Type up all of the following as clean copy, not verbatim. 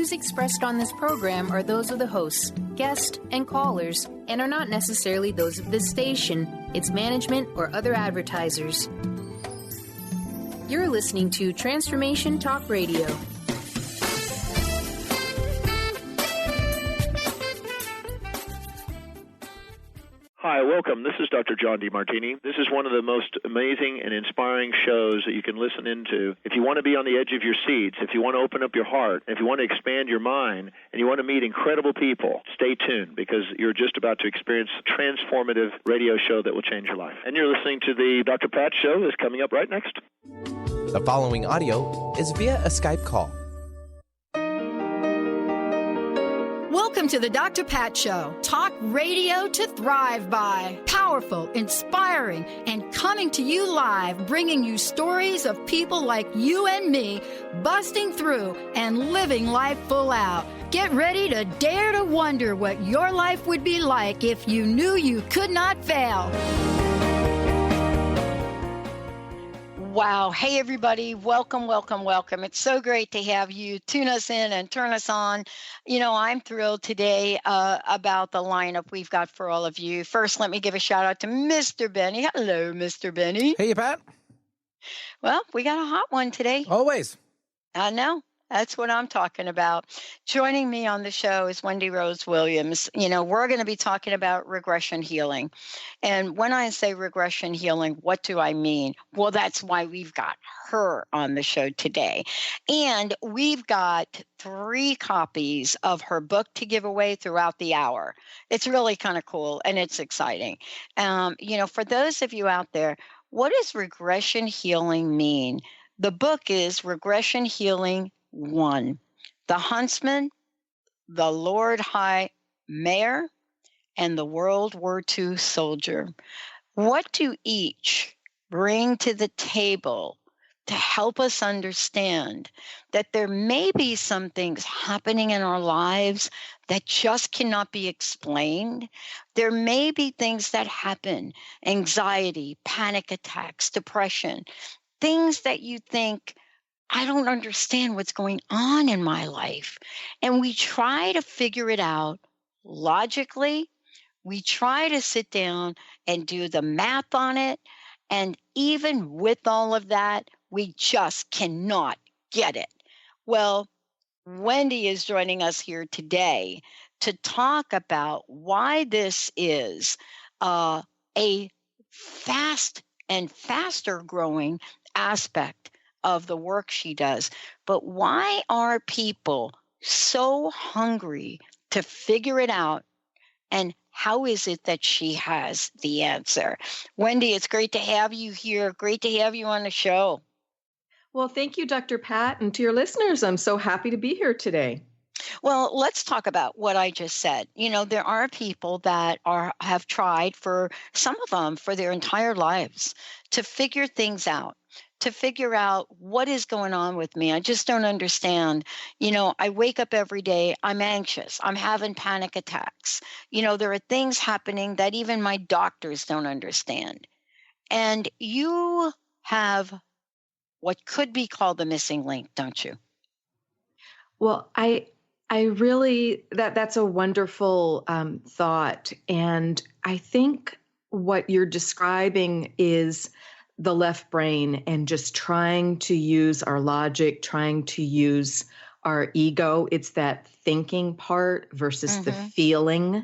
views expressed on this program are those of the hosts, guests, and callers, and are not necessarily those of this station, its management, or other advertisers. You're listening to Transformation Talk Radio. Hi, welcome. This is Dr. John DeMartini. This is one of the most amazing and inspiring shows that you can listen into. If you want to be on the edge of your seats, if you want to open up your heart, if you want to expand your mind, and you want to meet incredible people, stay tuned because you're just about to experience a transformative radio show that will change your life. And you're listening to the Dr. Pat Show that's coming up right next. The following audio is via a Skype call. Welcome to the Dr. Pat Show. Talk radio to thrive by. Powerful, inspiring, and coming to you live, bringing you stories of people like you and me busting through and living life full out. Get ready to dare to wonder what your life would be like if you knew you could not fail. Wow. Hey, everybody. Welcome, welcome, welcome. It's so great to have you tune us in and turn us on. You know, I'm thrilled today about the lineup we've got for all of you. First, let me give a shout out to Mr. Benny. Hello, Mr. Benny. Hey, Pat. Well, we got a hot one today. Always. I know. That's what I'm talking about. Joining me on the show is Wendy Rose Williams. You know, we're going to be talking about regression healing. And when I say regression healing, what do I mean? Well, that's why we've got her on the show today. And we've got 3 copies of her book to give away throughout the hour. It's really kind of cool and it's exciting. You know, for those of you out there, what does regression healing mean? The book is Regression Healing 1, The Huntsman, the Lord High Mayor, and the World War II Soldier. What do each bring to the table to help us understand that there may be some things happening in our lives that just cannot be explained? There may be things that happen, anxiety, panic attacks, depression, things that you think, I don't understand what's going on in my life. And we try to figure it out logically. We try to sit down and do the math on it. And even with all of that, we just cannot get it. Well, Wendy is joining us here today to talk about why this is a fast and faster growing aspect of the work she does. But why are people so hungry to figure it out? And how is it that she has the answer? Wendy, it's great to have you here. Great to have you on the show. Well, thank you, Dr. Pat. And to your listeners, I'm so happy to be here today. Well, let's talk about what I just said. You know, there are people that have tried, for some of them, for their entire lives to figure things out, to figure out what is going on with me. I just don't understand. You know, I wake up every day, I'm anxious, I'm having panic attacks. You know, there are things happening that even my doctors don't understand. And you have what could be called the missing link, don't you? Well, I really, that's a wonderful thought. And I think what you're describing is the left brain and just trying to use our logic, trying to use our ego. It's that thinking part versus the feeling.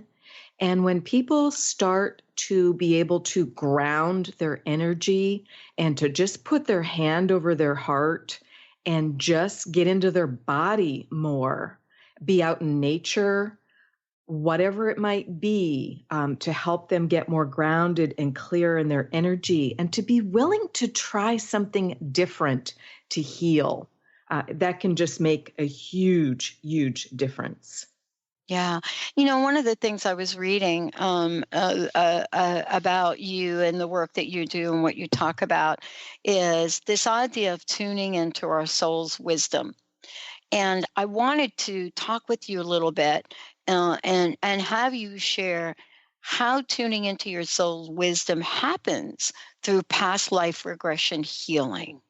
And when people start to be able to ground their energy and to just put their hand over their heart and just get into their body more, be out in nature, whatever it might be, to help them get more grounded and clear in their energy, and to be willing to try something different to heal. That can just make a huge, huge difference. Yeah. You know, one of the things I was reading about you and the work that you do and what you talk about is this idea of tuning into our soul's wisdom. And I wanted to talk with you a little bit and have you share how tuning into your soul's wisdom happens through past life regression healing.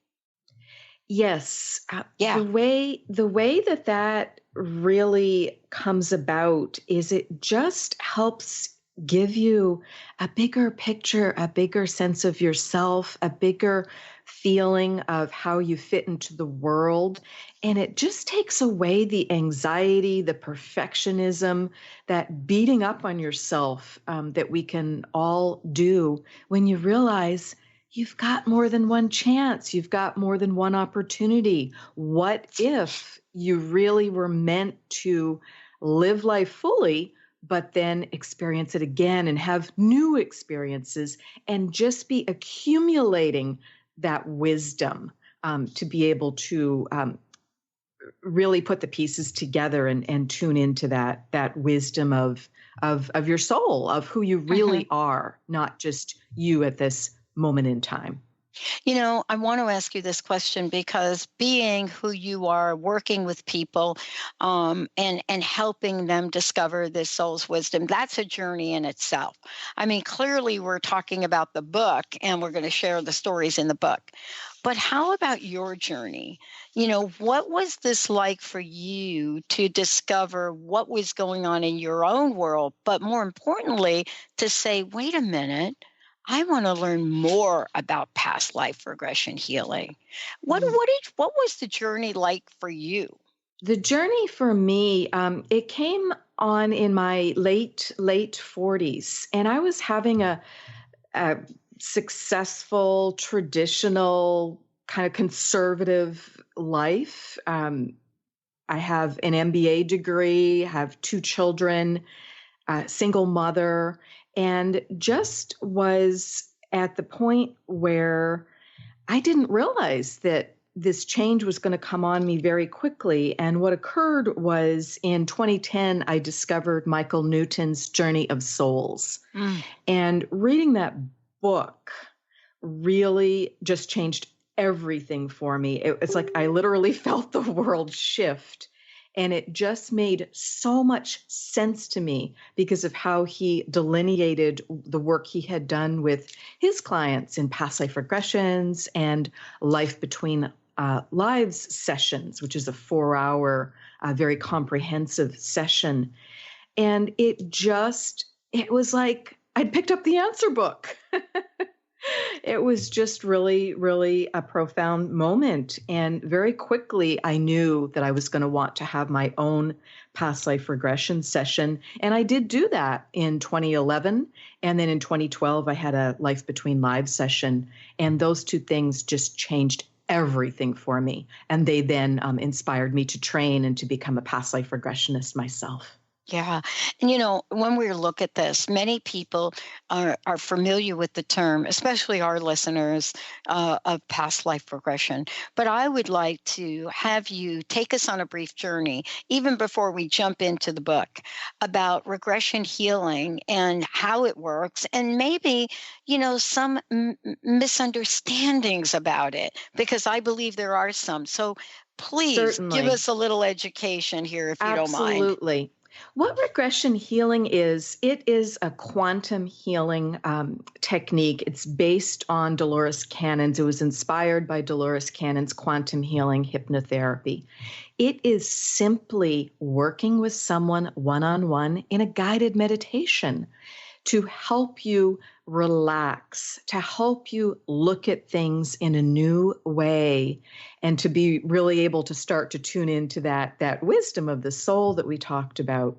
Yes. Yeah. The way that really comes about is it just helps give you a bigger picture, a bigger sense of yourself, a bigger feeling of how you fit into the world. And it just takes away the anxiety, the perfectionism, that beating up on yourself that we can all do when you realize you've got more than one chance. You've got more than one opportunity. What if you really were meant to live life fully, but then experience it again and have new experiences and just be accumulating that wisdom to be able to really put the pieces together and tune into that wisdom of your soul, of who you really are, not just you at this moment in time. I want to ask you this question because being who you are, working with people, and helping them discover this soul's wisdom, that's a journey in itself. I mean, clearly we're talking about the book and we're going to share the stories in the book. But how about your journey? What was this like for you to discover what was going on in your own world, but more importantly, to say, wait a minute, I want to learn more about past life regression healing. What was the journey like for you? The journey for me, it came on in my late 40s, and I was having a successful, traditional, kind of conservative life. I have an MBA degree, have 2 children, single mother, and just was at the point where I didn't realize that this change was going to come on me very quickly. And what occurred was in 2010, I discovered Michael Newton's Journey of Souls. And reading that book really just changed everything for me. It's like I literally felt the world shift. And it just made so much sense to me because of how he delineated the work he had done with his clients in past life regressions and life between lives sessions, which is a 4-hour, very comprehensive session. And it was like I'd picked up the answer book. It was just really, really a profound moment. And very quickly, I knew that I was going to want to have my own past life regression session. And I did do that in 2011. And then in 2012, I had a Life Between Lives session. And those 2 things just changed everything for me. And they then inspired me to train and to become a past life regressionist myself. Yeah. And, when we look at this, many people are familiar with the term, especially our listeners of past life regression. But I would like to have you take us on a brief journey, even before we jump into the book, about regression healing and how it works, and maybe, some misunderstandings about it, because I believe there are some. So please Certainly. give us a little education here, if you don't mind. Absolutely. What regression healing is, it is a quantum healing technique. It's based on Dolores Cannon's. It was inspired by Dolores Cannon's quantum healing hypnotherapy. It is simply working with someone one-on-one in a guided meditation to help you relax, to help you look at things in a new way, and to be really able to start to tune into that wisdom of the soul that we talked about.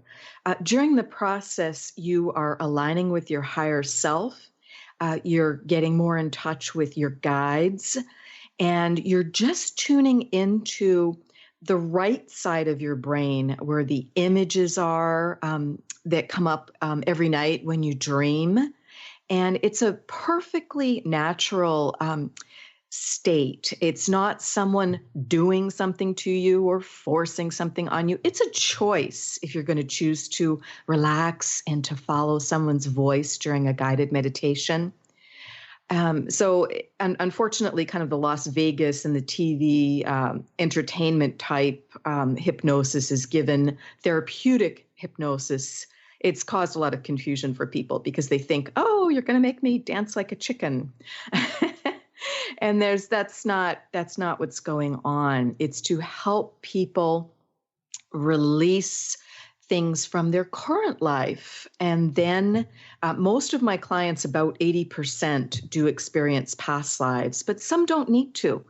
During the process, you are aligning with your higher self. You're getting more in touch with your guides, and you're just tuning into the right side of your brain where the images are that come up every night when you dream. And it's a perfectly natural state. It's not someone doing something to you or forcing something on you. It's a choice if you're going to choose to relax and to follow someone's voice during a guided meditation. So unfortunately, kind of the Las Vegas and the TV entertainment type hypnosis is given therapeutic hypnosis. It's caused a lot of confusion for people because they think, oh, you're going to make me dance like a chicken. And that's not what's going on. It's to help people release things from their current life. And then most of my clients, about 80%, do experience past lives, but some don't need to.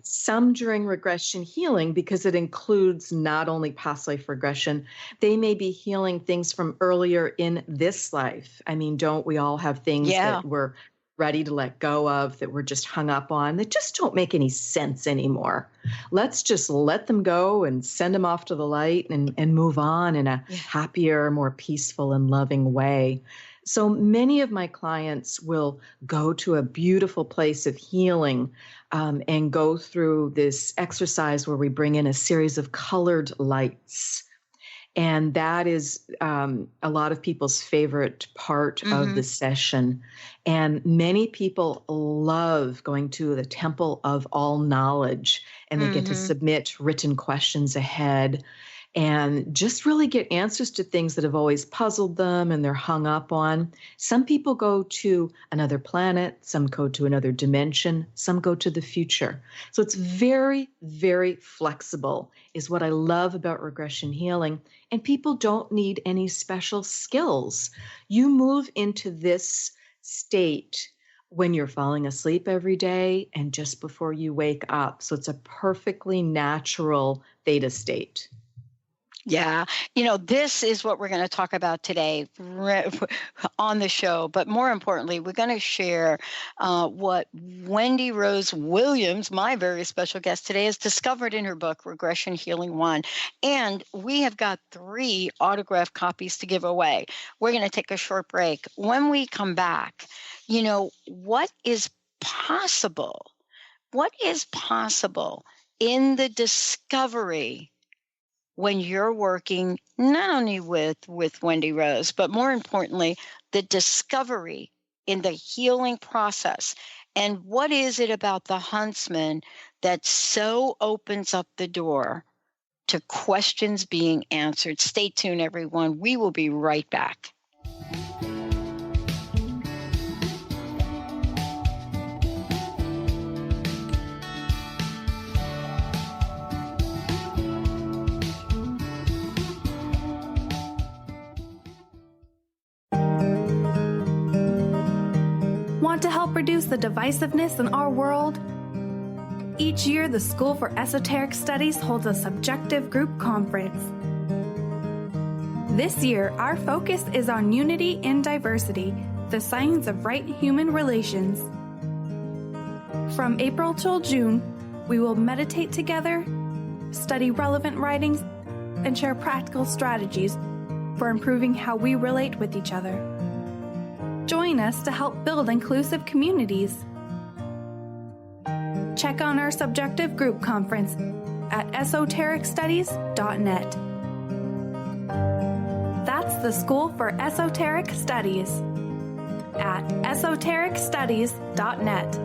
Some during regression healing, because it includes not only past life regression, they may be healing things from earlier in this life. I mean, don't we all have things that we're ready to let go of, that we're just hung up on, that just don't make any sense anymore? Let's just let them go and send them off to the light and move on in a happier, more peaceful and loving way. So many of my clients will go to a beautiful place of healing and go through this exercise where we bring in a series of colored lights. And that is a lot of people's favorite part of the session. And many people love going to the Temple of All Knowledge, and they get to submit written questions ahead and just really get answers to things that have always puzzled them and they're hung up on. Some people go to another planet, some go to another dimension, some go to the future. So it's very, very flexible, is what I love about regression healing. And people don't need any special skills. You move into this state when you're falling asleep every day and just before you wake up. So it's a perfectly natural theta state. Yeah. This is what we're going to talk about today on the show. But more importantly, we're going to share what Wendy Rose Williams, my very special guest today, has discovered in her book, Regression Healing 1. And we have got 3 autographed copies to give away. We're going to take a short break. When we come back, what is possible? What is possible in the discovery when you're working not only with Wendy Rose, but more importantly, the discovery in the healing process? And what is it about the huntsman that so opens up the door to questions being answered? Stay tuned, everyone. We will be right back. Want to help reduce the divisiveness in our world? Each year, the School for Esoteric Studies holds a subjective group conference. This year, our focus is on unity in diversity, the science of right human relations. From April till June, we will meditate together, study relevant writings, and share practical strategies for improving how we relate with each other. Join us to help build inclusive communities. Check on our subjective group conference at esotericstudies.net. That's the School for Esoteric Studies at esotericstudies.net.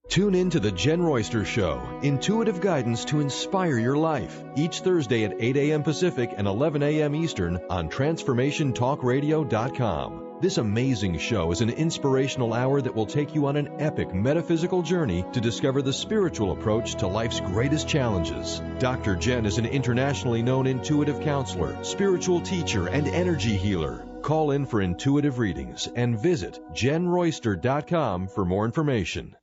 Tune in to The Jen Royster Show, intuitive guidance to inspire your life, each Thursday at 8 a.m. Pacific and 11 a.m. Eastern on TransformationTalkRadio.com. This amazing show is an inspirational hour that will take you on an epic metaphysical journey to discover the spiritual approach to life's greatest challenges. Dr. Jen is an internationally known intuitive counselor, spiritual teacher, and energy healer. Call in for intuitive readings and visit JenRoyster.com for more information.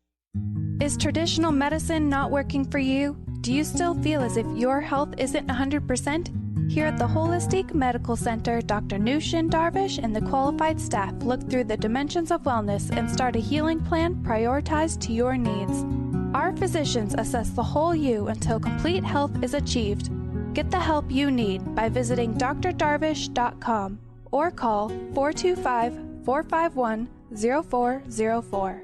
Is traditional medicine not working for you? Do you still feel as if your health isn't 100%? Here at the Holistic Medical Center, Dr. Nushin Darvish and the qualified staff look through the dimensions of wellness and start a healing plan prioritized to your needs. Our physicians assess the whole you until complete health is achieved. Get the help you need by visiting drdarvish.com or call 425-451-0404.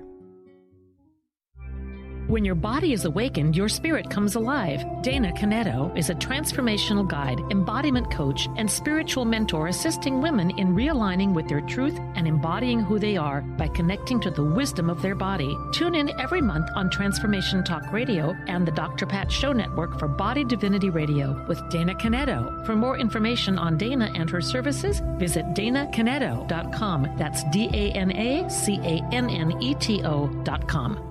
When your body is awakened, your spirit comes alive. Dana Canetto is a transformational guide, embodiment coach, and spiritual mentor assisting women in realigning with their truth and embodying who they are by connecting to the wisdom of their body. Tune in every month on Transformation Talk Radio and the Dr. Pat Show Network for Body Divinity Radio with Dana Canetto. For more information on Dana and her services, visit danacanetto.com. That's DANACANNETO.com.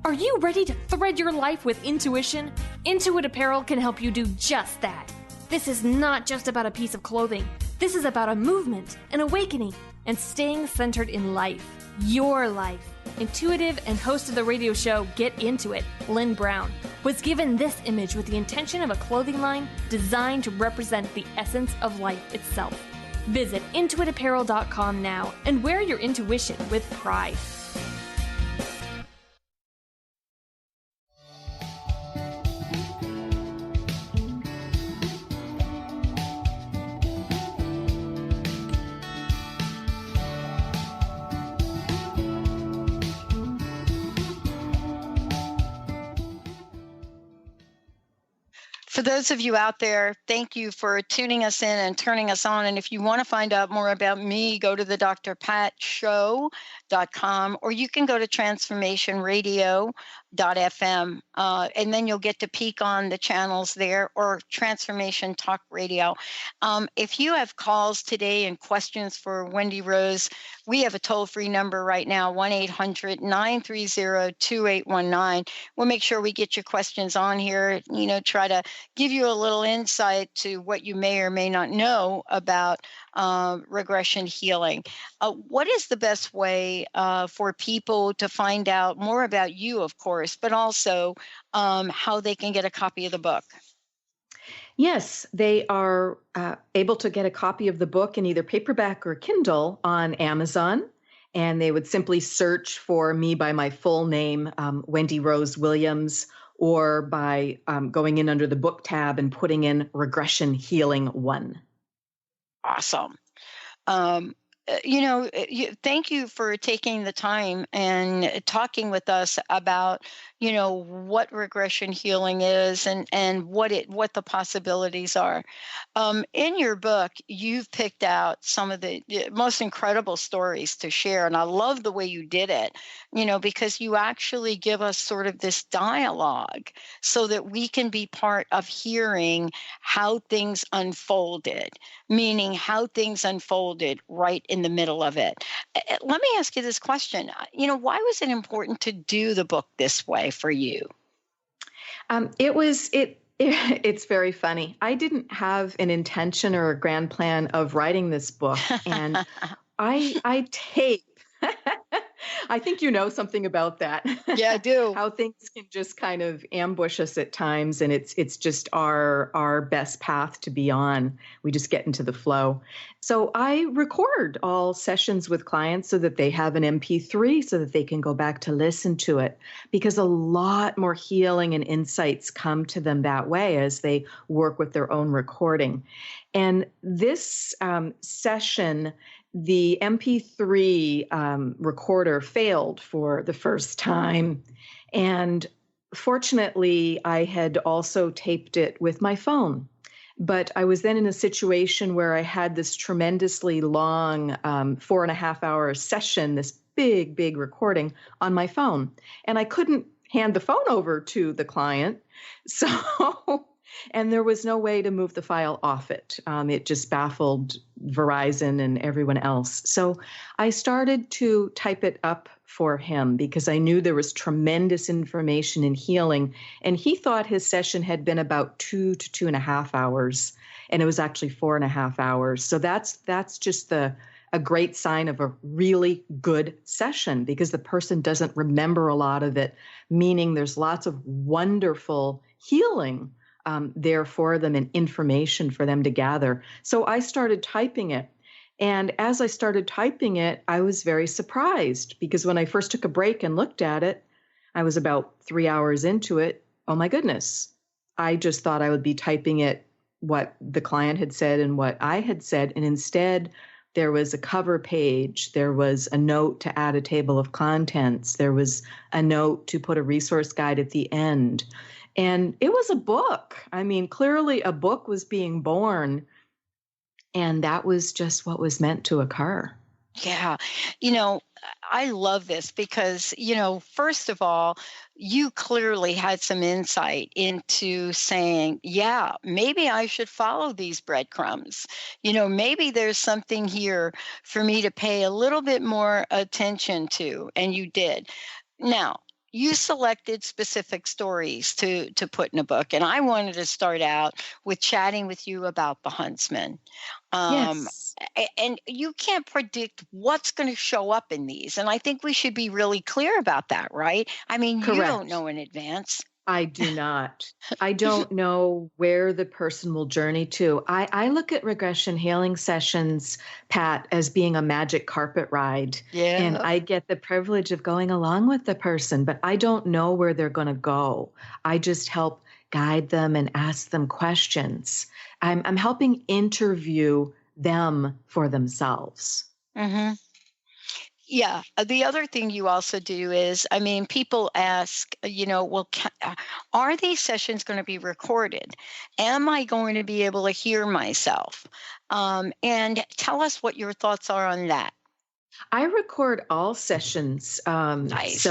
Are you ready to thread your life with intuition? Intuit Apparel can help you do just that. This is not just about a piece of clothing. This is about a movement, an awakening, and staying centered in life. Your life. Intuitive and host of the radio show Get Into It, Lynn Brown, was given this image with the intention of a clothing line designed to represent the essence of life itself. Visit intuitapparel.com now and wear your intuition with pride. For those of you out there, thank you for tuning us in and turning us on. And if you want to find out more about me, go to the drpatshow.com, or you can go to transformationradio.fm, and then you'll get to peek on the channels there, or Transformation Talk Radio. If you have calls today and questions for Wendy Rose, we have a toll-free number right now, 1-800-930-2819. We'll make sure we get your questions on here, try to give you a little insight to what you may or may not know about regression healing. What is the best way for people to find out more about you, of course, but also how they can get a copy of the book? Yes, they are able to get a copy of the book in either paperback or Kindle on Amazon, and they would simply search for me by my full name, Wendy Rose Williams, or by going in under the book tab and putting in Regression Healing 1. Awesome. Thank you for taking the time and talking with us about, what regression healing is and what the possibilities are. In your book, you've picked out some of the most incredible stories to share. And I love the way you did it, because you actually give us sort of this dialogue so that we can be part of hearing how things unfolded, meaning how things unfolded right in the middle of it. Let me ask you this question. Why was it important to do the book this way for you? It's very funny. I didn't have an intention or a grand plan of writing this book, and I tape. I think you know something about that. Yeah, I do. How things can just kind of ambush us at times, and it's just our best path to be on. We just get into the flow. So I record all sessions with clients so that they have an MP3 so that they can go back to listen to it, because a lot more healing and insights come to them that way as they work with their own recording. And this session, the MP3 recorder failed for the first time. And fortunately, I had also taped it with my phone. But I was then in a situation where I had this tremendously long 4.5-hour session, this big recording on my phone. And I couldn't hand the phone over to the client. And there was no way to move the file off it. It just baffled Verizon and everyone else. So I started to type it up for him because I knew there was tremendous information in healing. And he thought his session had been about 2 to 2.5 hours, and it was actually 4.5 hours. So that's just a great sign of a really good session, because the person doesn't remember a lot of it, meaning there's lots of wonderful healing there for them and information for them to gather. So I started typing it. And as I started typing it, I was very surprised, because when I first took a break and looked at it, I was about 3 hours into it. Oh my goodness. I just thought I would be typing it what the client had said and what I had said. And instead, There was a cover page. There was a note to add a table of contents. There was a note to put a resource guide at the end. And it was a book. I mean, clearly a book was being born, and that was just what was meant to occur. Yeah. I love this because, first of all, you clearly had some insight into saying, yeah, maybe I should follow these breadcrumbs. Maybe there's something here for me to pay a little bit more attention to. And you did. Now, you selected specific stories to put in a book. And I wanted to start out with chatting with you about the huntsman. Yes. And you can't predict what's going to show up in these. And I think we should be really clear about that, right? I mean, Correct. You don't know in advance. I do not. I don't know where the person will journey to. I look at regression healing sessions, Pat, as being a magic carpet ride. Yeah. And I get the privilege of going along with the person, but I don't know where they're going to go. I just help guide them and ask them questions. I'm helping interview them for themselves. Mm-hmm. Yeah. The other thing you also do is, people ask, well, are these sessions going to be recorded? Am I going to be able to hear myself? And tell us what your thoughts are on that. I record all sessions. Nice.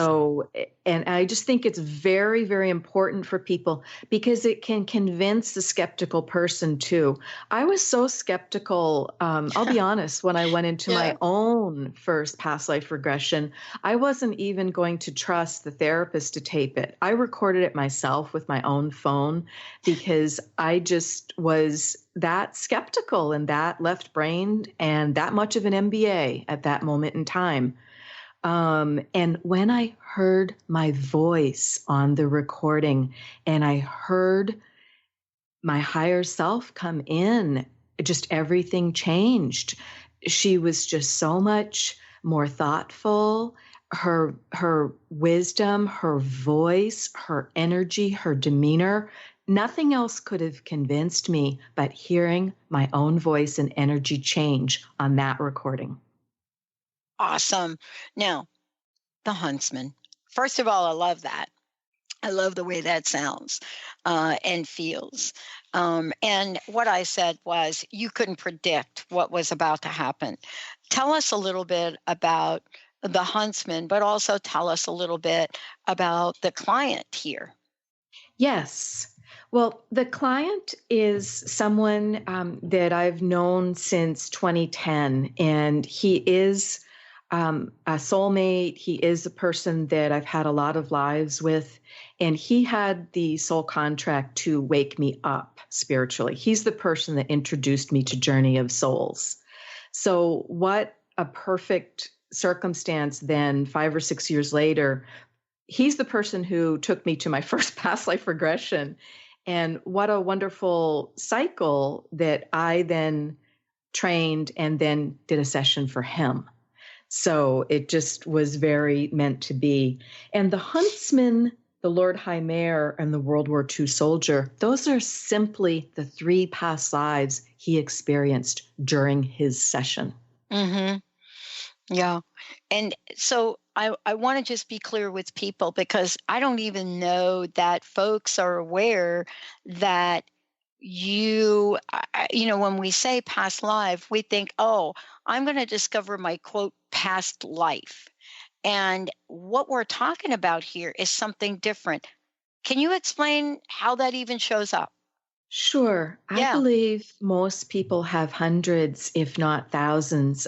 And I just think it's very, very important for people because it can convince the skeptical person too. I was so skeptical. I'll be honest, when I went into my own first past life regression, I wasn't even going to trust the therapist to tape it. I recorded it myself with my own phone because I just was that skeptical and that left-brained and that much of an MBA at that moment in time. And when I heard my voice on the recording and I heard my higher self come in, just everything changed. She was just so much more thoughtful. Her wisdom, her voice, her energy, her demeanor, nothing else could have convinced me but hearing my own voice and energy change on that recording. Awesome. Now, the huntsman. First of all, I love that. I love the way that sounds and feels. And what I said was you couldn't predict what was about to happen. Tell us a little bit about the huntsman, but also tell us a little bit about the client here. Yes. Well, the client is someone that I've known since 2010, and he is a soulmate. He is a person that I've had a lot of lives with, and he had the soul contract to wake me up spiritually. He's the person that introduced me to Journey of Souls. So what a perfect circumstance then, 5 or 6 years later, he's the person who took me to my first past life regression. And what a wonderful cycle that I then trained and then did a session for him. So it just was very meant to be. And the huntsman, the Lord High Mayor, and the World War II soldier, those are simply the 3 past lives he experienced during his session. Mm-hmm. Yeah. And so I want to just be clear with people because I don't even know that folks are aware that when we say past life, we think, oh, I'm going to discover my quote past life. And what we're talking about here is something different. Can you explain how that even shows up? Sure. I believe most people have hundreds, if not thousands,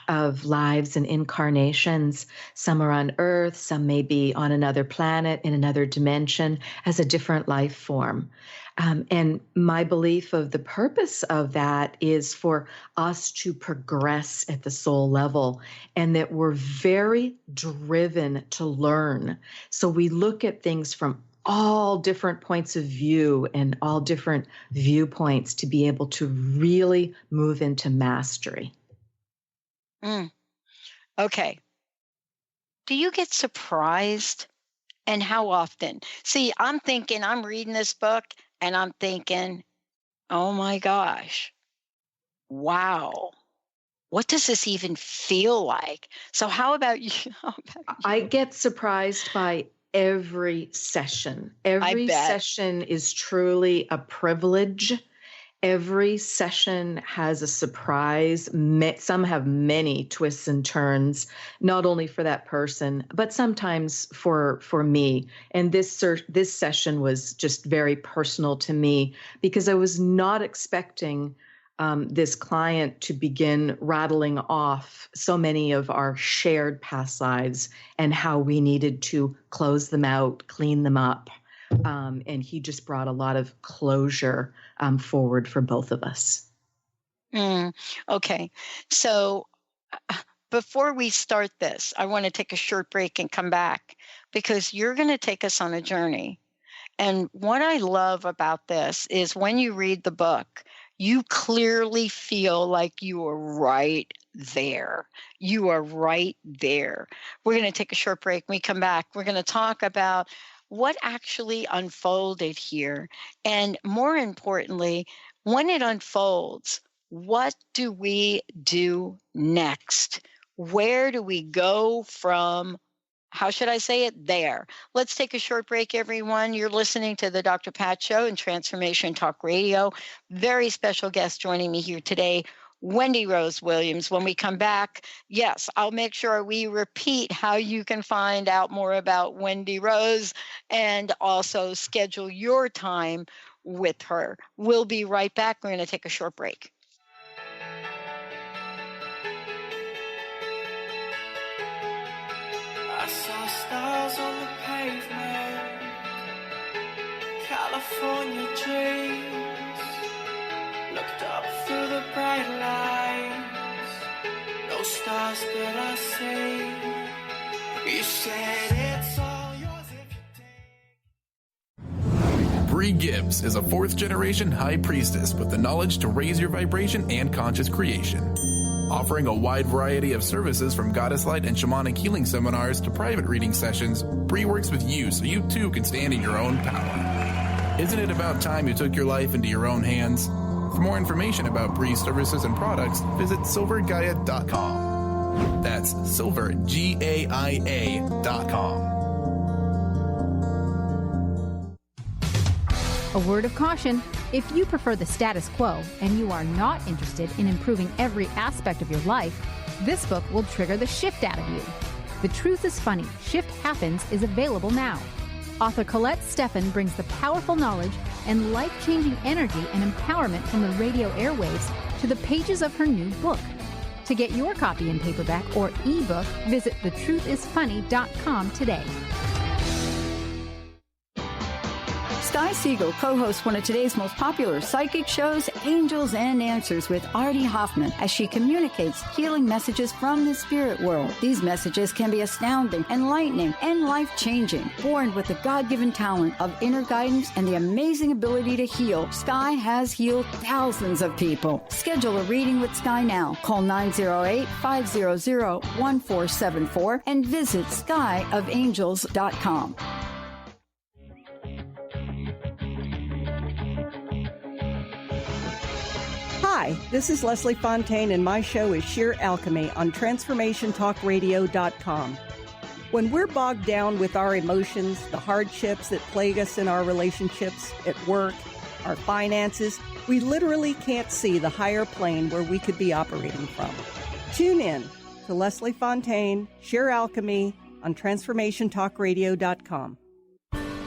of lives and incarnations. Some are on Earth, some may be on another planet, in another dimension, as a different life form. And my belief of the purpose of that is for us to progress at the soul level, and that we're very driven to learn. So we look at things from all different points of view and all different viewpoints to be able to really move into mastery. Okay. Do you get surprised? And how often? See, I'm reading this book and I'm thinking, oh my gosh, wow. what does this even feel like? So how about you? I get surprised by every session. Every session is truly a privilege. Every session has a surprise. Some have many twists and turns, not only for that person, but sometimes for me. And this session was just very personal to me because I was not expecting this client to begin rattling off so many of our shared past lives and how we needed to close them out, clean them up. And he just brought a lot of closure forward for both of us. Okay. So before we start this, I want to take a short break and come back because you're going to take us on a journey. And what I love about this is when you read the book, you clearly feel like you are right there. You are right there. We're going to take a short break. When we come back, we're going to talk about what actually unfolded here. And more importantly, when it unfolds, what do we do next? Where do we go from, how should I say it, there? Let's take a short break, everyone. You're listening to the Dr. Pat Show and Transformation Talk Radio. Very special guest joining me here today, Wendy Rose Williams. When we come back, yes, I'll make sure we repeat how you can find out more about Wendy Rose and also schedule your time with her. We'll be right back. We're going to take a short break. I saw stars on the pavement, California dreams. Looked up through the bright lights, no stars did I see. You said it's all yours if you take. Bree Gibbs is a fourth-generation high priestess with the knowledge to raise your vibration and conscious creation. Offering a wide variety of services from goddess light and shamanic healing seminars to private reading sessions, Bree works with you so you too can stand in your own power. Isn't it about time you took your life into your own hands? For more information about Bree's services and products, visit silvergaia.com. That's silver, GAIA.com. A word of caution. If you prefer the status quo and you are not interested in improving every aspect of your life, this book will trigger the shift out of you. The Truth is Funny, Shift Happens is available now. Author Colette Steffen brings the powerful knowledge and life-changing energy and empowerment from the radio airwaves to the pages of her new book. To get your copy in paperback or ebook, visit thetruthisfunny.com today. Sky Siegel co-hosts one of today's most popular psychic shows, Angels and Answers, with Artie Hoffman, as she communicates healing messages from the spirit world. These messages can be astounding, enlightening, and life-changing. Born with the God-given talent of inner guidance and the amazing ability to heal, Sky has healed thousands of people. Schedule a reading with Sky now. Call 908-500-1474 and visit skyofangels.com. Hi, this is Leslie Fontaine, and my show is Sheer Alchemy on TransformationTalkRadio.com. When we're bogged down with our emotions, the hardships that plague us in our relationships, at work, our finances, we literally can't see the higher plane where we could be operating from. Tune in to Leslie Fontaine, Sheer Alchemy on TransformationTalkRadio.com.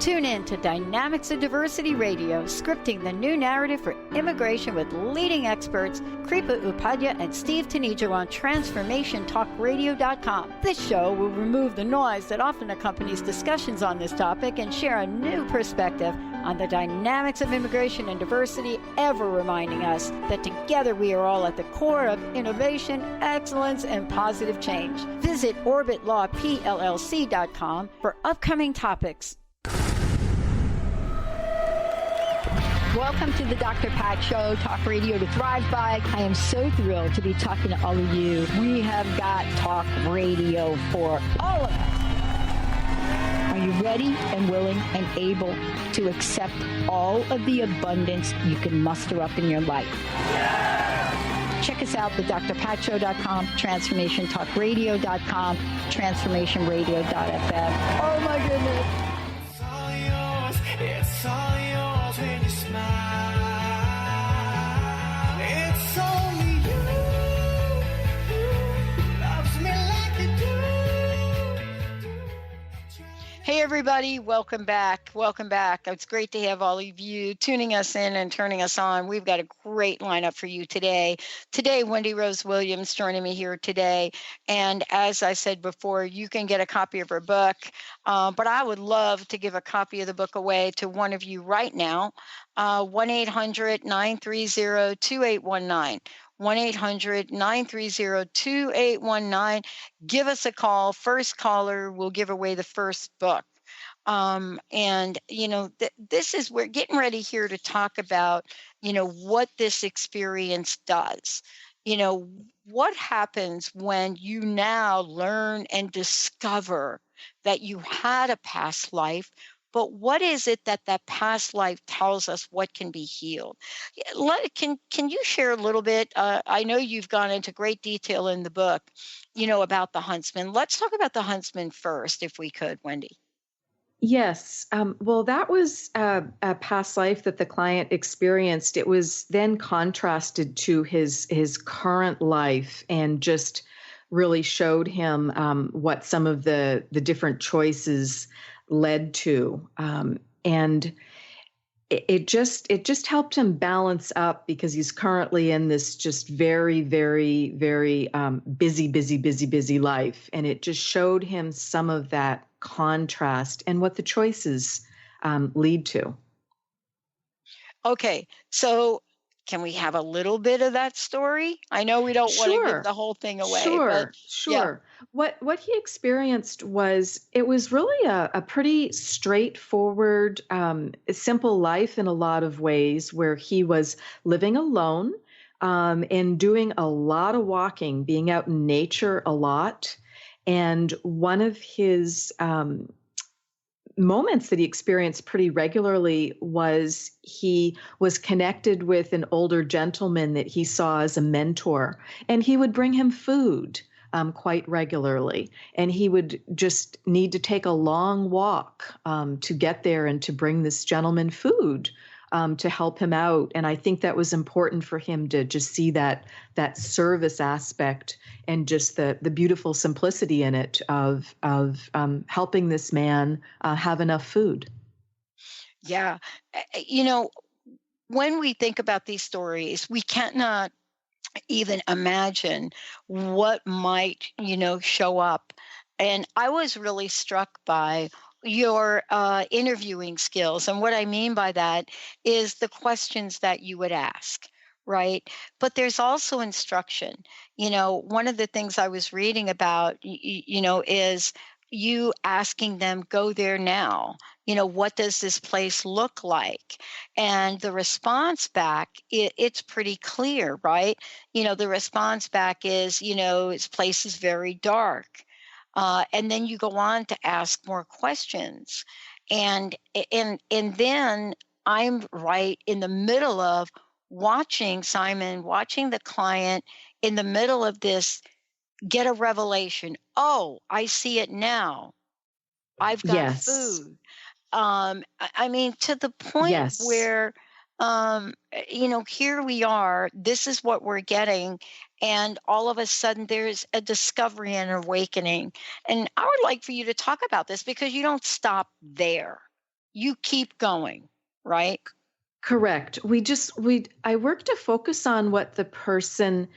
Tune in to Dynamics of Diversity Radio, scripting the new narrative for immigration with leading experts Kripa Upadhyaya and Steve Tanijo on TransformationTalkRadio.com. This show will remove the noise that often accompanies discussions on this topic and share a new perspective on the dynamics of immigration and diversity, ever reminding us that together we are all at the core of innovation, excellence, and positive change. Visit OrbitLawPLLC.com for upcoming topics. Welcome to the Dr. Pat Show, Talk Radio to Thrive By. I am so thrilled to be talking to all of you. We have got talk radio for all of us. Are you ready and willing and able to accept all of the abundance you can muster up in your life? Check us out, thedrpatshow.com, transformationtalkradio.com, transformationradio.fm. Oh my goodness. It's all yours when you smile. It's only you who loves me like you do. Hey, everybody. Welcome back. Welcome back. It's great to have all of you tuning us in and turning us on. We've got a great lineup for you today. Today, Wendy Rose Williams joining me here today. And as I said before, you can get a copy of her book. But I would love to give a copy of the book away to one of you right now. 1-800-930-2819. 1-800-930-2819. Give us a call. First caller will give away the first book. And, you know, we're getting ready here to talk about, you know, what this experience does. You know, what happens when you now learn and discover that you had a past life, but what is it that past life tells us what can be healed? Can you share a little bit? I know you've gone into great detail in the book, you know, about the huntsman. Let's talk about the huntsman first, if we could, Wendy. Yes. Well, that was a past life that the client experienced. It was then contrasted to his current life and just really showed him what some of the different choices led to. And it just helped him balance up because he's currently in this just very, very, very busy life. And it just showed him some of that contrast and what the choices lead to. Okay, so can we have a little bit of that story? I know we don't want to give the whole thing away. Sure. Yeah. What he experienced was, it was really a pretty straightforward, simple life in a lot of ways, where he was living alone and doing a lot of walking, being out in nature a lot. And one of his moments that he experienced pretty regularly was he was connected with an older gentleman that he saw as a mentor, and he would bring him food quite regularly. And he would just need to take a long walk to get there and to bring this gentleman food to help him out. And I think that was important for him to just see that service aspect and just the beautiful simplicity in it of helping this man have enough food. Yeah. You know, when we think about these stories, we cannot even imagine what might, you know, show up. And I was really struck by your interviewing skills. And what I mean by that is the questions that you would ask, right? But there's also instruction. You know, one of the things I was reading about, you know, is you asking them, go there now. You know, what does this place look like? And the response back, it's pretty clear, right? You know, the response back is, you know, this place is very dark. And then you go on to ask more questions. And then I'm right in the middle of watching the client in the middle of this get a revelation. Oh, I see it now. I've got food. I mean, to the point where, you know, here we are, this is what we're getting. And all of a sudden there's a discovery and an awakening. And I would like for you to talk about this, because you don't stop there. You keep going, right? Correct. I work to focus on what the person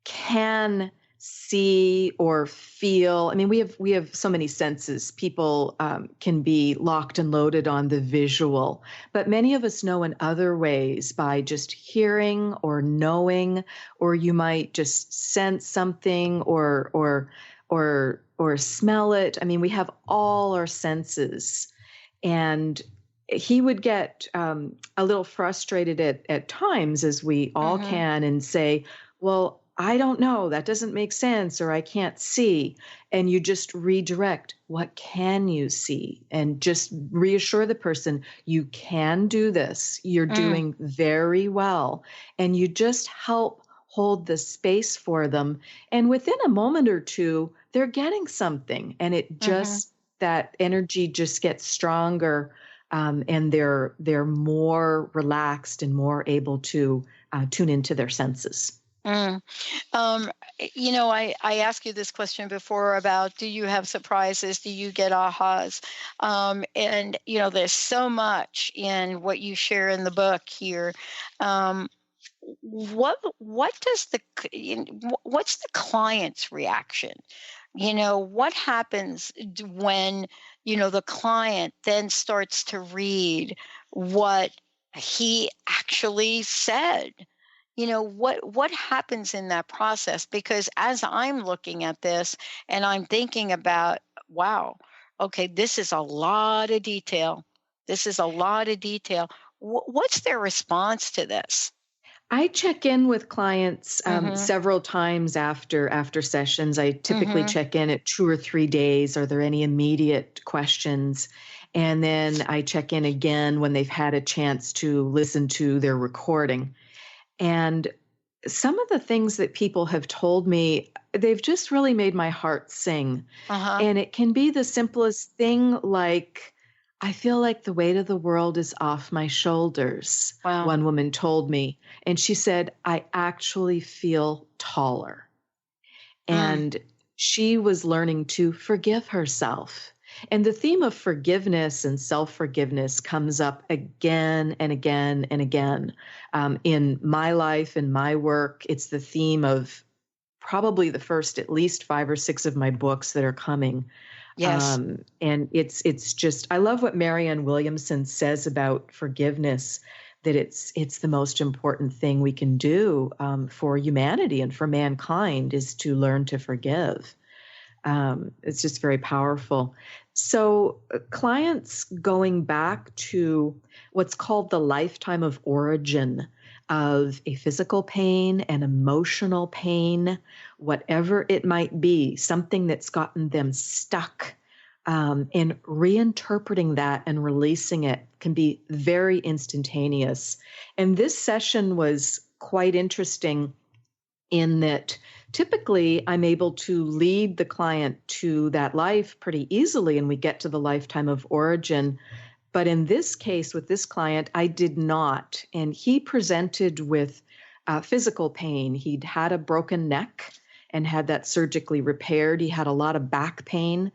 can see or feel. I mean, we have so many senses. People can be locked and loaded on the visual, but many of us know in other ways, by just hearing or knowing, or you might just sense something or smell it. I mean, we have all our senses. And he would get a little frustrated at times, as we all can, and say, well, I don't know, that doesn't make sense, or I can't see. And you just redirect, what can you see? And just reassure the person, you can do this. You're doing very well. And you just help hold the space for them. And within a moment or two, they're getting something. And it just, that energy just gets stronger. And they're more relaxed and more able to tune into their senses. I asked you this question before about, do you have surprises? Do you get ahas? And there's so much in what you share in the book here. What's the client's reaction? What happens when, the client then starts to read what he actually said? What happens in that process? Because as I'm looking at this and I'm thinking about, wow, okay, this is a lot of detail. What's their response to this? I check in with clients several times after sessions. I typically check in at 2 or 3 days. Are there any immediate questions? And then I check in again when they've had a chance to listen to their recording. And some of the things that people have told me, they've just really made my heart sing. And it can be the simplest thing, like, I feel like the weight of the world is off my shoulders. Wow. One woman told me, and she said, I actually feel taller. And she was learning to forgive herself. And the theme of forgiveness and self-forgiveness comes up again and again and again. In my life and my work, it's the theme of probably the first at least 5 or 6 of my books that are coming. Yes. And it's just, I love what Marianne Williamson says about forgiveness, that it's the most important thing we can do for humanity and for mankind is to learn to forgive. It's just very powerful. So clients going back to what's called the lifetime of origin of a physical pain, an emotional pain, whatever it might be, something that's gotten them stuck, and reinterpreting that and releasing it can be very instantaneous. And this session was quite interesting in that typically I'm able to lead the client to that life pretty easily and we get to the lifetime of origin. But in this case, with this client, I did not. And he presented with physical pain. He'd had a broken neck and had that surgically repaired. He had a lot of back pain,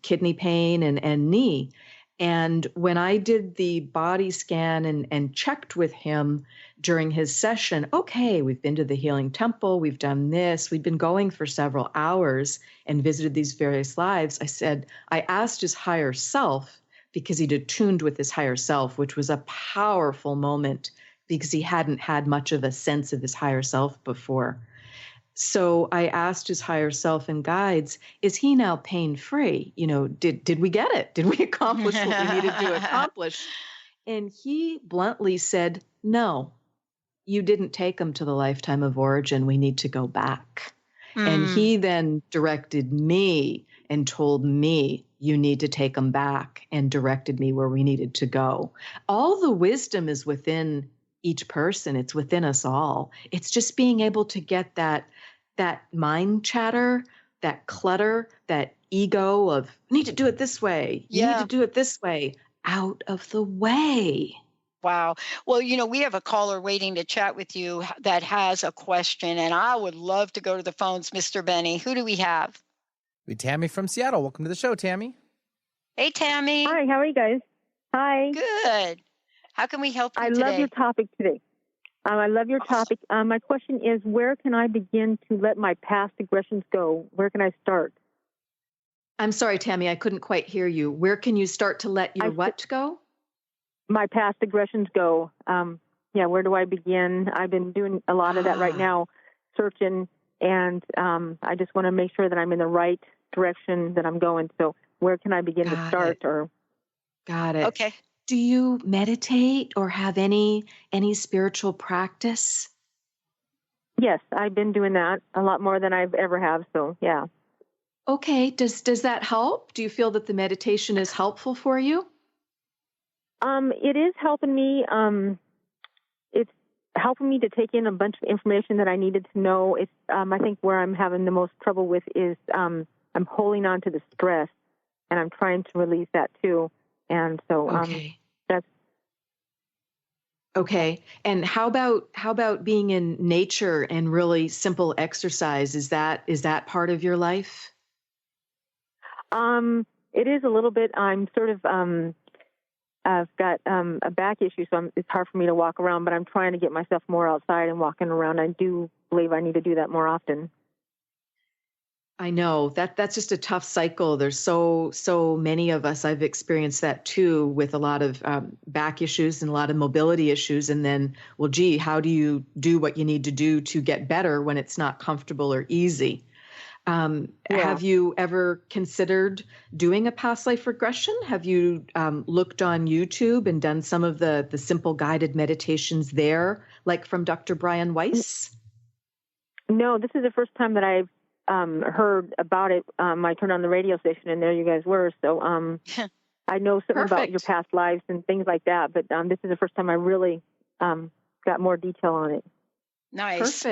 kidney pain, and knee. And when I did the body scan and checked with him during his session, okay, we've been to the Healing Temple, we've done this, we've been going for several hours and visited these various lives. I asked his higher self, because he'd attuned with his higher self, which was a powerful moment because he hadn't had much of a sense of his higher self before. So I asked his higher self and guides, is he now pain-free? Did we get it? Did we accomplish what we needed to accomplish? And he bluntly said, no, you didn't take him to the lifetime of origin. We need to go back. And he then directed me and told me, you need to take them back, and directed me where we needed to go. All the wisdom is within each person. It's within us all. It's just being able to get that mind chatter, that clutter, that ego of need to do it this way. You need to do it this way, out of the way. Wow. Well, we have a caller waiting to chat with you that has a question, and I would love to go to the phones, Mr. Benny. Who do we have? We Tammy from Seattle. Welcome to the show, Tammy. Hey, Tammy. Hi, how are you guys? Hi. Good. How can we help you today? I love your topic today. I love your topic. My question is, where can I begin to let my past aggressions go? Where can I start? I'm sorry, Tammy, I couldn't quite hear you. Where can you start to let your what go? My past aggressions go. Where do I begin? I've been doing a lot of that right now, searching, and I just want to make sure that I'm in the right direction that I'm going. So where can I begin to start? Got it. Okay. Do you meditate or have any spiritual practice? Yes, I've been doing that a lot more than I've ever have. So, yeah. Okay. Does that help? Do you feel that the meditation is helpful for you? It is helping me. helping me to take in a bunch of information that I needed to know. It's, I think where I'm having the most trouble with is I'm holding on to the stress, and I'm trying to release that too. And so that's okay. And how about being in nature and really simple exercise? Is that part of your life? It is a little bit. I'm sort of I've got a back issue, so it's hard for me to walk around, but I'm trying to get myself more outside and walking around. I do believe I need to do that more often. I know that's just a tough cycle. There's so many of us. I've experienced that too, with a lot of back issues and a lot of mobility issues. And then, well, gee, how do you do what you need to do to get better when it's not comfortable or easy? Have you ever considered doing a past life regression? Have you looked on YouTube and done some of the simple guided meditations there, like from Dr. Brian Weiss? No, this is the first time that I've heard about it. I turned on the radio station and there you guys were. So I know something about your past lives and things like that, but this is the first time I really got more detail on it. Nice.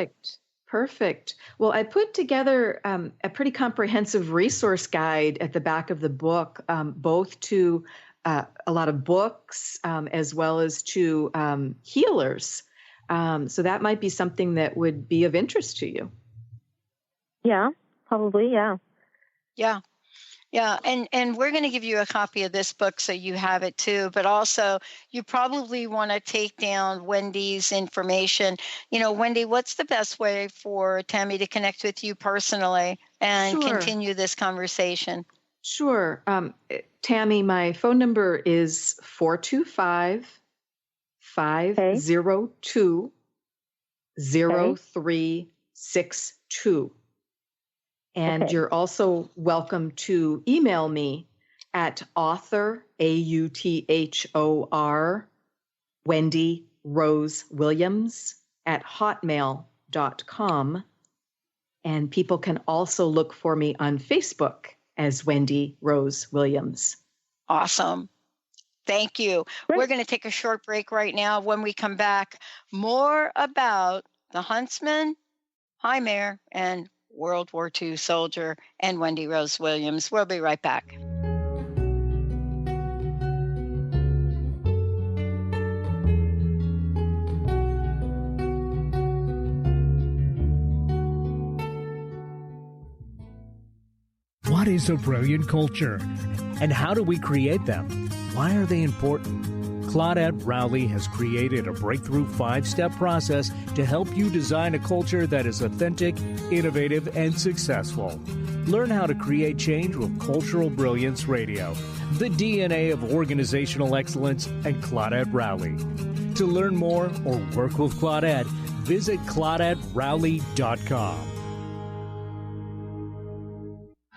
Perfect. Well, I put together a pretty comprehensive resource guide at the back of the book, both to a lot of books as well as to healers. So that might be something that would be of interest to you. Yeah, probably. Yeah. Yeah. And we're going to give you a copy of this book so you have it too, but also you probably want to take down Wendy's information. You know, Wendy, what's the best way for Tammy to connect with you personally and continue this conversation? Sure. Tammy, my phone number is 425-502-0362. And you're also welcome to email me at author, AUTHOR, Wendy Rose Williams at hotmail.com. And people can also look for me on Facebook as Wendy Rose Williams. Awesome. Thank you. We're going to take a short break right now. When we come back, more about the Huntsman, Hi Mayor, and World War II soldier, and Wendy Rose Williams. We'll be right back. What is a brilliant culture? And how do we create them? Why are they important? Claudette Rowley has created a breakthrough 5-step process to help you design a culture that is authentic, innovative, and successful. Learn how to create change with Cultural Brilliance Radio, the DNA of organizational excellence, and Claudette Rowley. To learn more or work with Claudette, visit ClaudetteRowley.com.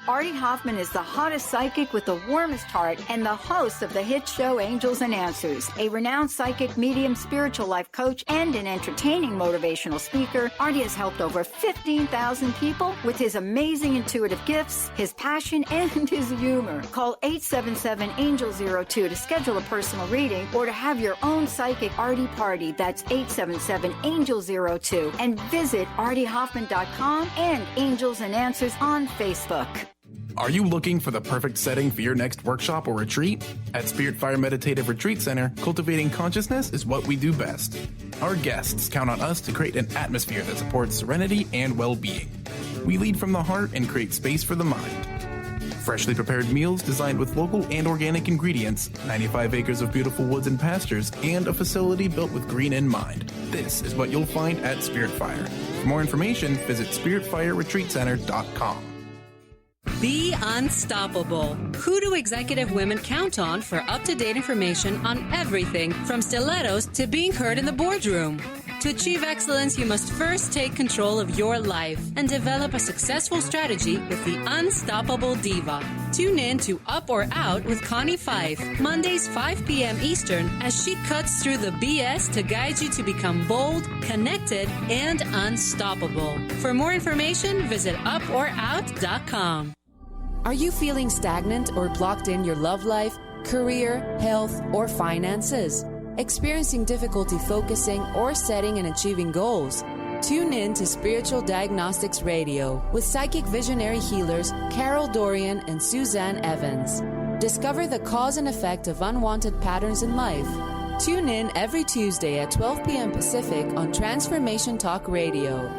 Artie Hoffman is the hottest psychic with the warmest heart and the host of the hit show Angels and Answers. A renowned psychic, medium, spiritual life coach, and an entertaining motivational speaker, Artie has helped over 15,000 people with his amazing intuitive gifts, his passion, and his humor. Call 877-ANGEL-02 to schedule a personal reading or to have your own psychic Artie party. That's 877-ANGEL-02. And visit ArtieHoffman.com and Angels and Answers on Facebook. Are you looking for the perfect setting for your next workshop or retreat? At Spirit Fire Meditative Retreat Center, cultivating consciousness is what we do best. Our guests count on us to create an atmosphere that supports serenity and well-being. We lead from the heart and create space for the mind. Freshly prepared meals designed with local and organic ingredients, 95 acres of beautiful woods and pastures, and a facility built with green in mind. This is what you'll find at Spirit Fire. For more information, visit spiritfireretreatcenter.com. Be unstoppable. Who do executive women count on for up-to-date information on everything from stilettos to being heard in the boardroom? To achieve excellence, you must first take control of your life and develop a successful strategy with the Unstoppable Diva. Tune in to Up or Out with Connie Fife, Mondays 5 p.m. Eastern, as she cuts through the BS to guide you to become bold, connected, and unstoppable. For more information, visit uporout.com. Are you feeling stagnant or blocked in your love life, career, health, or finances? experiencing difficulty focusing or setting and achieving goals? Tune in to Spiritual Diagnostics Radio with psychic visionary healers Carol Dorian and Suzanne Evans. Discover the cause and effect of unwanted patterns in life. Tune in every Tuesday at 12 p.m. Pacific on Transformation Talk Radio.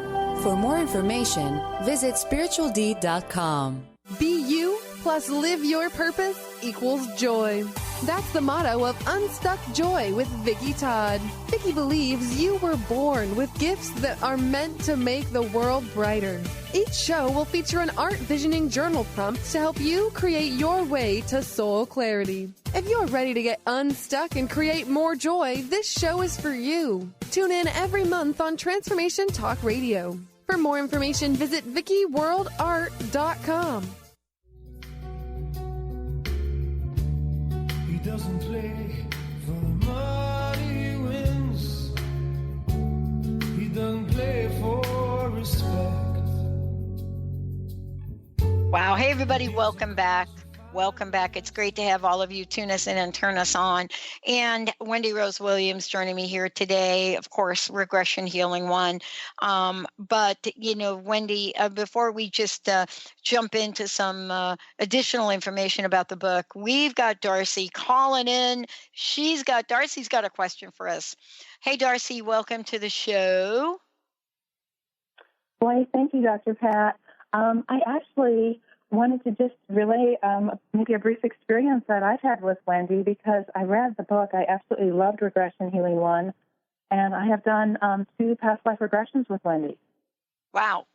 For more information, visit spiritualdeed.com. Be you plus live your purpose equals joy. That's the motto of Unstuck Joy with Vicki Todd. Vicki believes you were born with gifts that are meant to make the world brighter. Each show will feature an art visioning journal prompt to help you create your way to soul clarity. If you're ready to get unstuck and create more joy, this show is for you. Tune in every month on Transformation Talk Radio. For more information, visit VickiWorldArt.com. He doesn't play for the money he wins. He doesn't play for respect. Wow. Hey, everybody. Welcome back. Welcome back. It's great to have all of you tune us in and turn us on. And Wendy Rose Williams joining me here today, of course, Regression Healing 1. But, Wendy, before we just jump into some additional information about the book, we've got Darcy calling in. Darcy's got a question for us. Hey, Darcy, welcome to the show. Boy, thank you, Dr. Pat. I actually wanted to just relay maybe a brief experience that I've had with Wendy, because I read the book. I absolutely loved Regression Healing 1, and I have done 2 past life regressions with Wendy. Wow.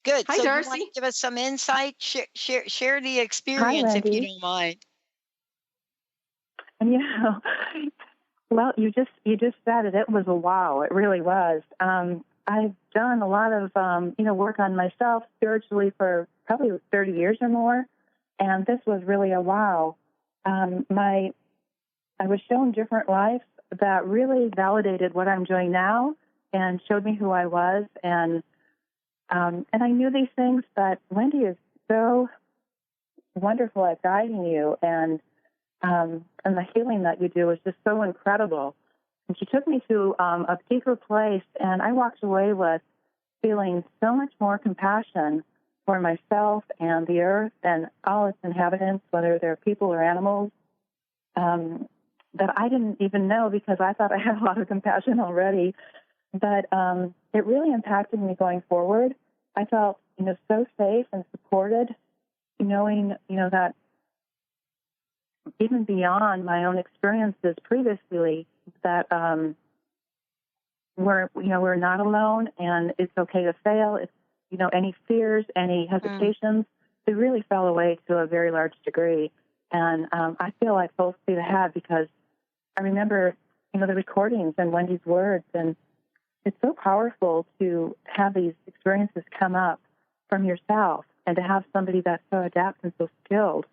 Good. Hi, so Darcy. You want to give us some insight? Share the experience. Hi, if you don't mind. And well, you just said it. It was a wow. It really was. I've done a lot of, work on myself spiritually for probably 30 years or more, and this was really a wow. I was shown different lives that really validated what I'm doing now and showed me who I was, and I knew these things, but Wendy is so wonderful at guiding you, and the healing that you do is just so incredible. And she took me to a deeper place, and I walked away with feeling so much more compassion for myself and the earth and all its inhabitants, whether they're people or animals, that I didn't even know, because I thought I had a lot of compassion already. But it really impacted me going forward. I felt, so safe and supported, knowing, that even beyond my own experiences previously, that we're not alone, and it's okay to fail. It's, any fears, any hesitations, they really fell away to a very large degree. And I feel like full speed ahead, because I remember, the recordings and Wendy's words, and it's so powerful to have these experiences come up from yourself, and to have somebody that's so adept and so skilled,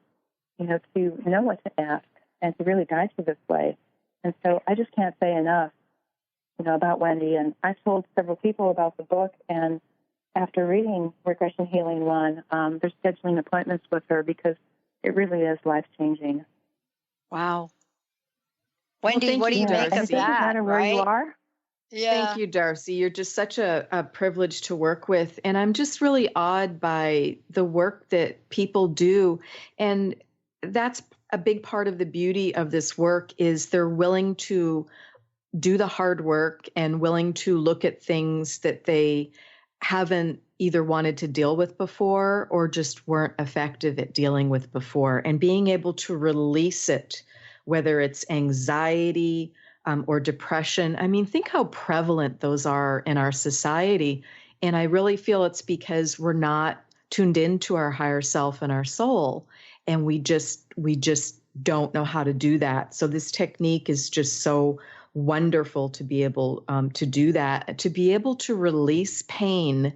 to know what to ask and to really guide you this way. And so I just can't say enough, about Wendy. And I told several people about the book, and after reading Regression Healing 1, they're scheduling appointments with her, because it really is life-changing. Wow. Wendy, well, what do you make of it doesn't that? matter where you are. Yeah. Thank you, Darcy. You're just such a privilege to work with. And I'm just really awed by the work that people do. And that's a big part of the beauty of this work, is they're willing to do the hard work and willing to look at things that they haven't either wanted to deal with before or just weren't effective at dealing with before, and being able to release it, whether it's anxiety or depression. I mean, think how prevalent those are in our society. And I really feel it's because we're not tuned into our higher self and our soul. And we just don't know how to do that. So this technique is just so wonderful to be able to do that, to be able to release pain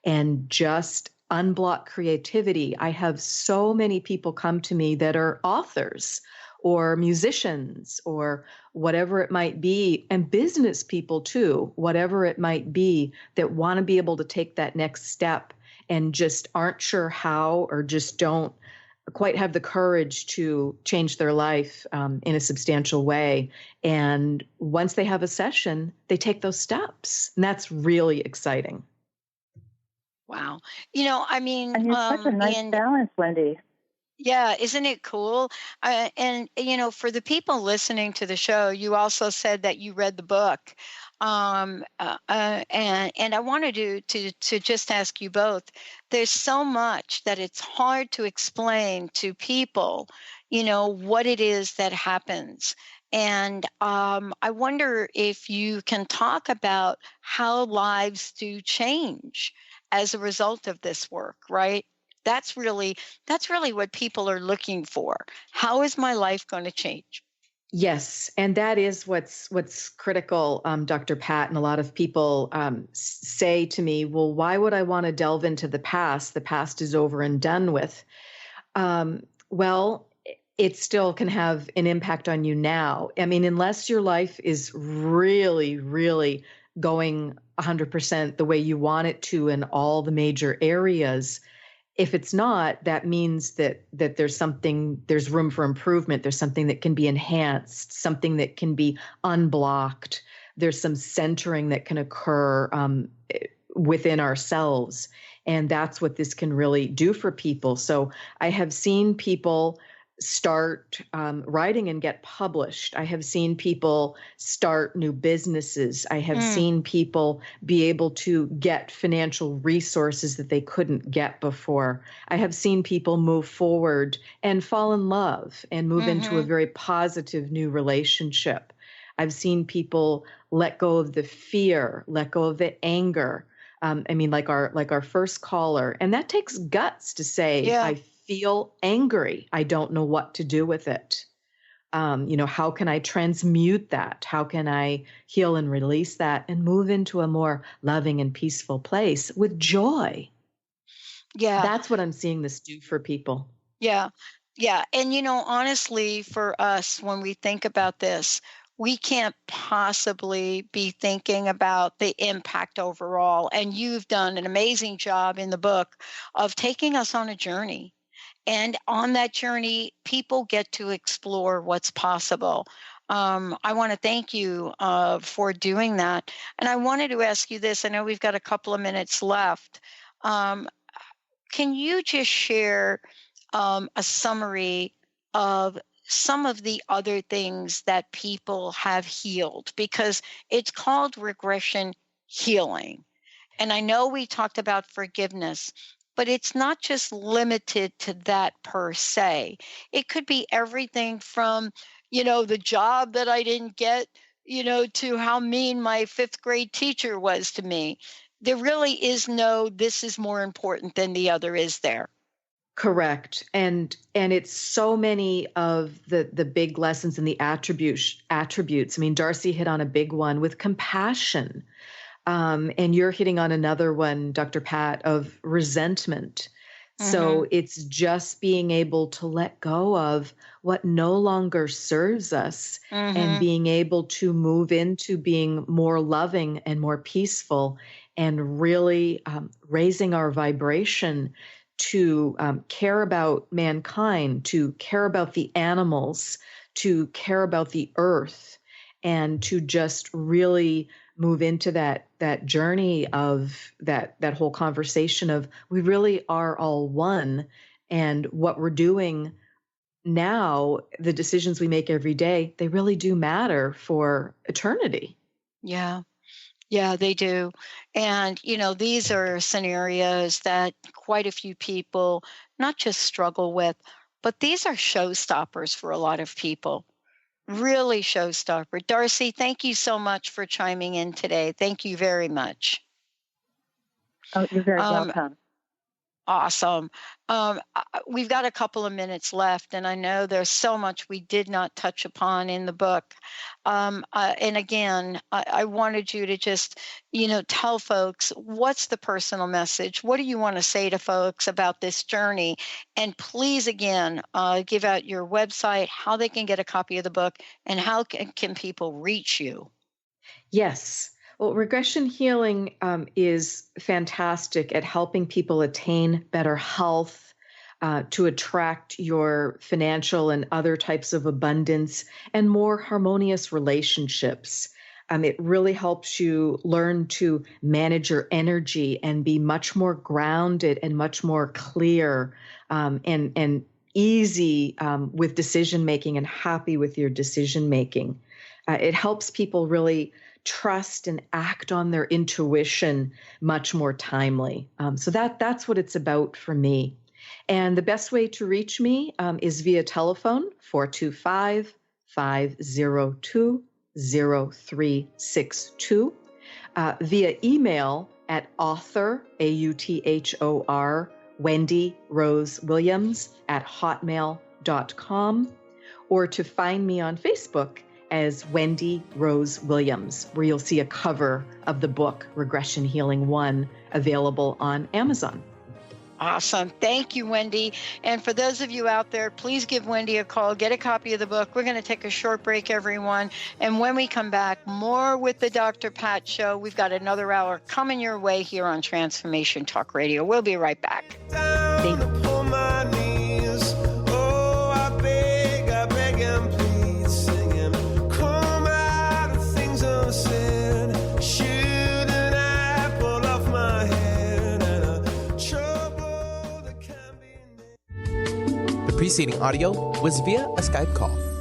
and just unblock creativity. I have so many people come to me that are authors or musicians or whatever it might be, and business people too, whatever it might be, that want to be able to take that next step and just aren't sure how, or just don't quite have the courage to change their life in a substantial way. And once they have a session, they take those steps. And that's really exciting. Wow. I mean, And you're such a nice balance, Wendy. Yeah, isn't it cool? And for the people listening to the show, you also said that you read the book, and I wanted to just ask you both. There's so much that it's hard to explain to people, what it is that happens. And I wonder if you can talk about how lives do change as a result of this work, right? That's really what people are looking for. How is my life going to change? Yes, and that is what's critical, Dr. Pat. And a lot of people say to me, well, why would I want to delve into the past? The past is over and done with. Well, it still can have an impact on you now. I mean, unless your life is really, really going 100% the way you want it to in all the major areas, if it's not, that means that there's room for improvement. There's something that can be enhanced, something that can be unblocked. There's some centering that can occur within ourselves. And that's what this can really do for people. So I have seen people start writing and get published. I have seen people start new businesses. I have seen people be able to get financial resources that they couldn't get before. I have seen people move forward and fall in love and move into a very positive new relationship. I've seen people let go of the fear, let go of the anger. Like our first caller, and that takes guts to say, I feel angry. I don't know what to do with it. How can I transmute that? How can I heal and release that and move into a more loving and peaceful place with joy? Yeah. That's what I'm seeing this do for people. Yeah. Yeah. And, honestly, for us, when we think about this, we can't possibly be thinking about the impact overall. And you've done an amazing job in the book of taking us on a journey. And on that journey, people get to explore what's possible. I want to thank you for doing that. And I wanted to ask you this. I know we've got a couple of minutes left. Can you just share a summary of some of the other things that people have healed? Because it's called regression healing. And I know we talked about forgiveness, but it's not just limited to that per se. It could be everything from, the job that I didn't get, to how mean my 5th grade teacher was to me. There really is no, this is more important than the other, is there? Correct. And it's so many of the big lessons and the attributes. I mean, Darcy hit on a big one with compassion. And you're hitting on another one, Dr. Pat, of resentment. So it's just being able to let go of what no longer serves us and being able to move into being more loving and more peaceful and really raising our vibration to care about mankind, to care about the animals, to care about the earth, and to just really move into that journey of that whole conversation of we really are all one, and what we're doing now, the decisions we make every day, they really do matter for eternity. Yeah. Yeah, they do. And, these are scenarios that quite a few people not just struggle with, but these are showstoppers for a lot of people. Really showstopper. Darcy, thank you so much for chiming in today. Thank you very much. Oh, you're very welcome. Awesome. We've got a couple of minutes left, and I know there's so much we did not touch upon in the book. And again, I wanted you to just, tell folks, what's the personal message? What do you want to say to folks about this journey? And please, again, give out your website, how they can get a copy of the book, and how can people reach you? Yes. Well, regression healing is fantastic at helping people attain better health, to attract your financial and other types of abundance and more harmonious relationships. It really helps you learn to manage your energy and be much more grounded and much more clear and easy with decision making and happy with your decision making. It helps people really trust and act on their intuition much more timely. So that's what it's about for me. And the best way to reach me is via telephone, 425-502-0362, via email at author, AUTHOR, Wendy Rose Williams at hotmail.com, or to find me on Facebook as Wendy Rose Williams, where you'll see a cover of the book, Regression Healing 1, available on Amazon. Awesome. Thank you, Wendy. And for those of you out there, please give Wendy a call. Get a copy of the book. We're going to take a short break, everyone. And when we come back, more with the Dr. Pat Show. We've got another hour coming your way here on Transformation Talk Radio. We'll be right back. Thank you. The preceding audio was via a Skype call.